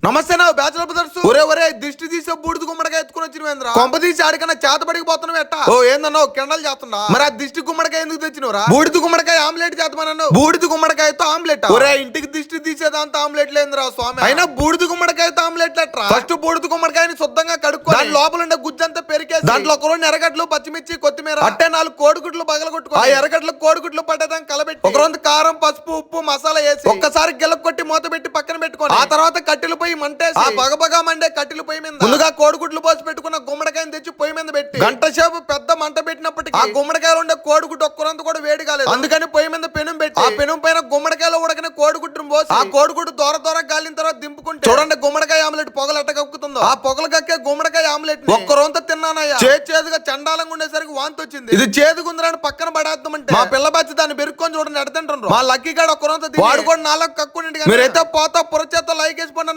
నమస్తే నా bachelor brothers. ఒరే దిష్టి తీసే బూడిద గుమ్మడికాయ ఎత్తుకుని వచ్చినవేంద్రా? కొంప తీసి ఆడికన్నా చేత పడిపోతున్నావు ఎట్టా? ఓ ఏందన్నా కిండలు చేస్తున్నా? మరి ఆ దిష్టి గుమ్మడికాయ ఎందుకు తెచ్చినవరా? బూడిద గుమ్మడికాయ ఆమ్లెట్ చేద్దామన్నావు. బూడిద గుమ్మడికాయతో ఆమ్లెట్? ఒరే ఇంటికి దిష్టి తీసేదాంత ఆమ్లెట్ లేదురా స్వామి. అయినా బూడిద గుమ్మడికాయతో ఆమ్లెట్ ఎట్రా? ఫస్ట్ బూడిద గుమ్మడికాయని శుద్ధంగా కడుక్కో, దాని లోపల ఉండే గుజ్జంతా పెరికేసి దాంట్లో ఒక రెండు ఎర్రగడ్డలు, పచ్చిమిర్చి, కొత్తిమీర, అట్టే 4 కోడిగుడ్లు పగలగొట్టుకో. ఆ ఎర్రగడ్డలు కోడిగుడ్లు పట్టేదాకా కలబెట్టి ఒక రొంత కారం, పసుపు, ఉప్పు, మసాలా వేసి ఒక్కసారి గిల్లక కొట్టి మూత పెట్టి పక్కన పెట్టుకోండి. ఆ తర్వాత కట్టెలు పొయ్యి మంటేసి ఆ బగబగా మండే కట్టెలు పొయ్యి మీద ముందుగా కోడిగుడ్లు పోసి పెట్టుకున్న గుమ్మడికాయని తెచ్చి పొయ్యి మీద పెట్టి గంట సేపు పెద్ద మంట పెట్టినప్పటికీ ఆ గుమ్మడికాయలు ఉండే కోడిగుడ్డు ఒక్కరంత కూడా వేడి కాలేదు. అందుకని పొయ్యి మీద పెనం పెట్టి ఆ పెనం పైన గుమ్మడికాయలో ఉడకిన కోడిగుడ్డును పోసి ఆ కోడిగుడ్డు దూర గాలిన తర్వాత దింపుకుంటే చూడండి గుమ్మడికాయ ఆమ్లెట్ పొగలు ఎట్ట కక్కుతుందో. ఆ పొగలు కక్కే గుమ్మడికాయ ఆమ్లెట్ ఒక్క రొంత తిన్నానయ్యా. చేదుగా చండాలంగా ఉండేసరికి వాంతి వచ్చింది. ఇది చేదుగుందని పక్కన పడేద్దామంటే మా పిల్ల బచ్చి దాన్ని బెరుక్కొని చూడండి ఎడతంటారు. మా లక్కీ గాడు ఒక్క రొంత వాడు కూడా 4 కక్కుని మీరైతే పోతా పురచేత లైక్ వేసి పండి.